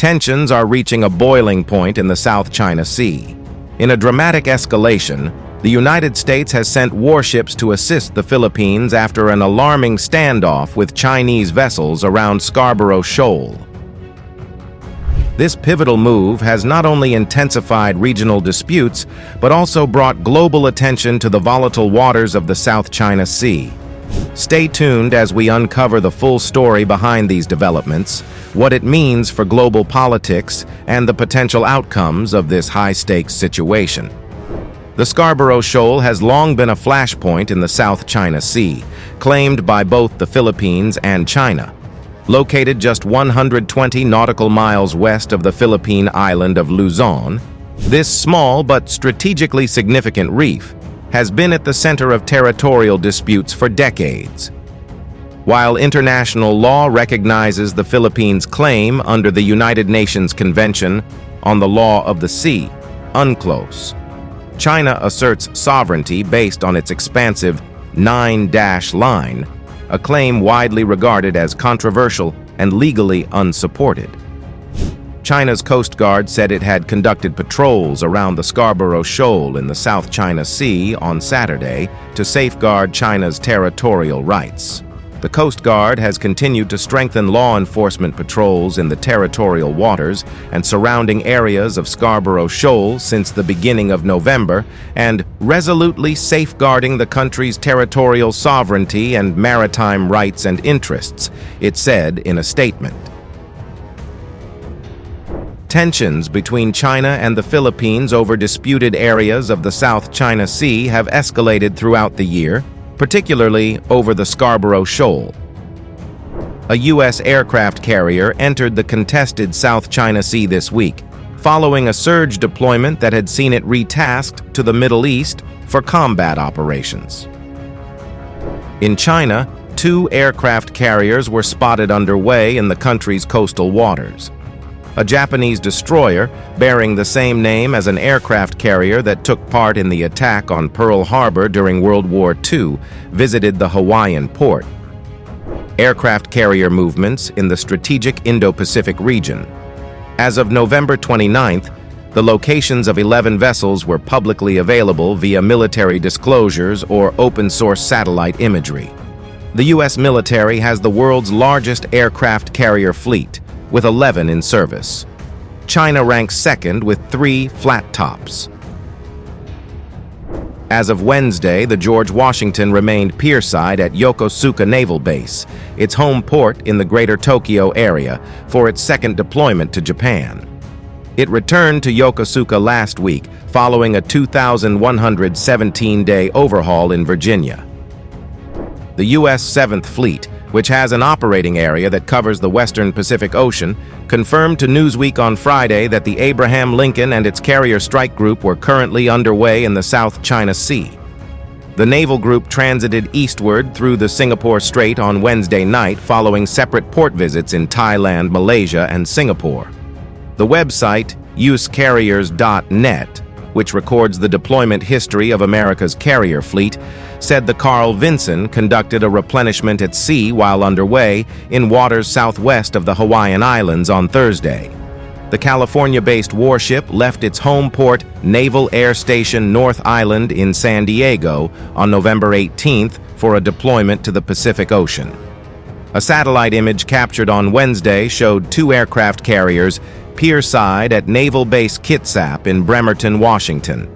Tensions are reaching a boiling point in the South China Sea. In a dramatic escalation, the United States has sent warships to assist the Philippines after an alarming standoff with Chinese vessels around Scarborough Shoal. This pivotal move has not only intensified regional disputes, but also brought global attention to the volatile waters of the South China Sea. Stay tuned as we uncover the full story behind these developments, what it means for global politics, and the potential outcomes of this high-stakes situation. The Scarborough Shoal has long been a flashpoint in the South China Sea, claimed by both the Philippines and China. Located just 120 nautical miles west of the Philippine island of Luzon, this small but strategically significant reef has been at the center of territorial disputes for decades. While international law recognizes the Philippines' claim under the United Nations Convention on the Law of the Sea, UNCLOS, China asserts sovereignty based on its expansive 9-dash line, a claim widely regarded as controversial and legally unsupported. China's Coast Guard said it had conducted patrols around the Scarborough Shoal in the South China Sea on Saturday to safeguard China's territorial rights. The Coast Guard has continued to strengthen law enforcement patrols in the territorial waters and surrounding areas of Scarborough Shoal since the beginning of November, and resolutely safeguarding the country's territorial sovereignty and maritime rights and interests, it said in a statement. Tensions between China and the Philippines over disputed areas of the South China Sea have escalated throughout the year, particularly over the Scarborough Shoal. A U.S. aircraft carrier entered the contested South China Sea this week, following a surge deployment that had seen it retasked to the Middle East for combat operations. In China, 2 aircraft carriers were spotted underway in the country's coastal waters. A Japanese destroyer, bearing the same name as an aircraft carrier that took part in the attack on Pearl Harbor during World War II, visited the Hawaiian port. Aircraft carrier movements in the strategic Indo-Pacific region. As of November 29th, the locations of 11 vessels were publicly available via military disclosures or open-source satellite imagery. The U.S. military has the world's largest aircraft carrier fleet, with 11 in service. China ranks second with 3 flat tops. As of Wednesday, the George Washington remained pierside at Yokosuka Naval Base, its home port in the Greater Tokyo area, for its second deployment to Japan. It returned to Yokosuka last week, following a 2,117-day overhaul in Virginia. The U.S. 7th Fleet, which has an operating area that covers the western Pacific Ocean, confirmed to Newsweek on Friday that the Abraham Lincoln and its carrier strike group were currently underway in the South China Sea. The naval group transited eastward through the Singapore Strait on Wednesday night following separate port visits in Thailand, Malaysia, and Singapore. The website, usecarriers.net, which records the deployment history of America's carrier fleet, said the Carl Vinson conducted a replenishment at sea while underway in waters southwest of the Hawaiian Islands on Thursday. The California-based warship left its home port, Naval Air Station North Island in San Diego, on November 18th for a deployment to the Pacific Ocean. A satellite image captured on Wednesday showed 2 aircraft carriers pierside at Naval Base Kitsap in Bremerton, Washington.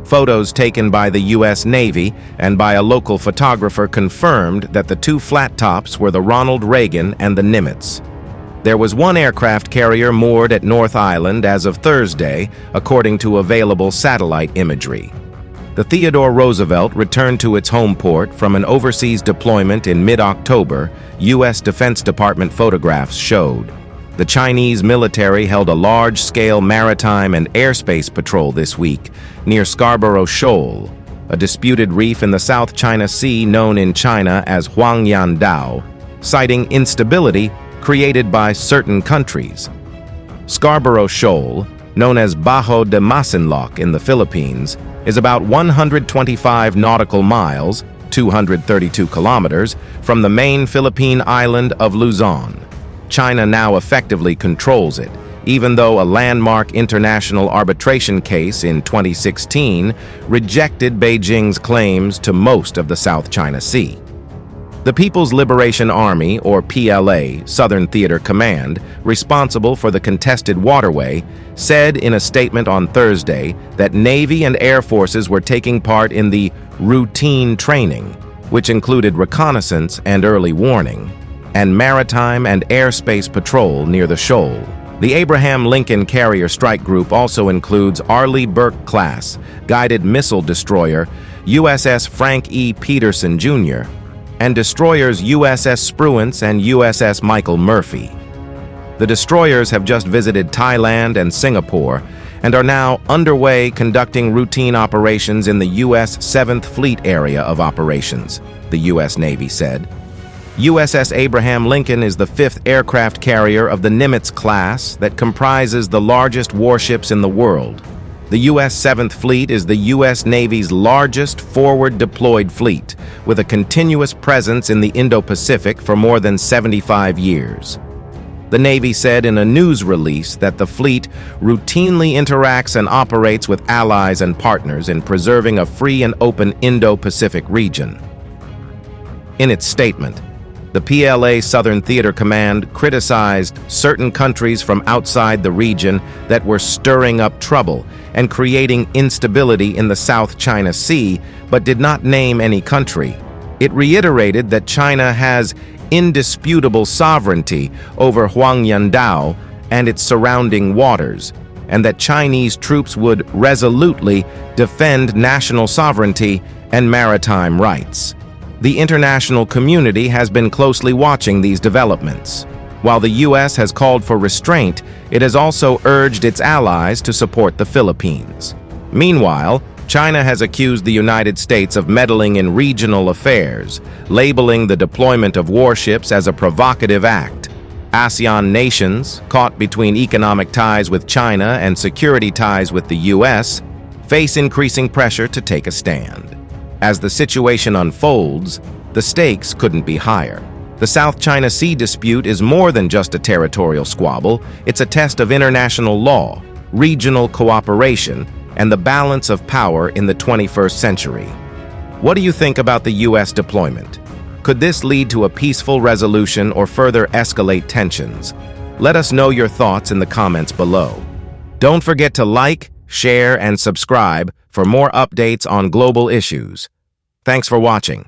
Photos taken by the U.S. Navy and by a local photographer confirmed that the 2 flat tops were the Ronald Reagan and the Nimitz. There was 1 aircraft carrier moored at North Island as of Thursday, according to available satellite imagery. The Theodore Roosevelt returned to its home port from an overseas deployment in mid-October, U.S. Defense Department photographs showed. The Chinese military held a large-scale maritime and airspace patrol this week near Scarborough Shoal, a disputed reef in the South China Sea known in China as Huangyan Dao, citing instability created by certain countries. Scarborough Shoal, known as Bajo de Masinloc in the Philippines, is about 125 nautical miles, 232 kilometers, from the main Philippine island of Luzon. China now effectively controls it, even though a landmark international arbitration case in 2016 rejected Beijing's claims to most of the South China Sea. The People's Liberation Army, or PLA, Southern Theater Command, responsible for the contested waterway, said in a statement on Thursday that Navy and Air Forces were taking part in the routine training, which included reconnaissance and early warning, and maritime and airspace patrol near the shoal. The Abraham Lincoln Carrier Strike Group also includes Arleigh Burke-class guided missile destroyer USS Frank E. Peterson, Jr., and destroyers USS Spruance and USS Michael Murphy. The destroyers have just visited Thailand and Singapore and are now underway conducting routine operations in the U.S. 7th Fleet area of operations, the U.S. Navy said. USS Abraham Lincoln is the 5th aircraft carrier of the Nimitz class that comprises the largest warships in the world. The U.S. 7th Fleet is the U.S. Navy's largest forward-deployed fleet, with a continuous presence in the Indo-Pacific for more than 75 years. The Navy said in a news release that the fleet routinely interacts and operates with allies and partners in preserving a free and open Indo-Pacific region. In its statement, the PLA Southern Theater Command criticized certain countries from outside the region that were stirring up trouble and creating instability in the South China Sea, but did not name any country. It reiterated that China has indisputable sovereignty over Huangyandao and its surrounding waters, and that Chinese troops would resolutely defend national sovereignty and maritime rights. The international community has been closely watching these developments. While the U.S. has called for restraint, it has also urged its allies to support the Philippines. Meanwhile, China has accused the United States of meddling in regional affairs, labeling the deployment of warships as a provocative act. ASEAN nations, caught between economic ties with China and security ties with the U.S., face increasing pressure to take a stand. As the situation unfolds, the stakes couldn't be higher. The South China Sea dispute is more than just a territorial squabble. It's a test of international law, regional cooperation, and the balance of power in the 21st century. What do you think about the U.S. deployment? Could this lead to a peaceful resolution or further escalate tensions? Let us know your thoughts in the comments below. Don't forget to like, share, and subscribe for more updates on global issues. Thanks for watching.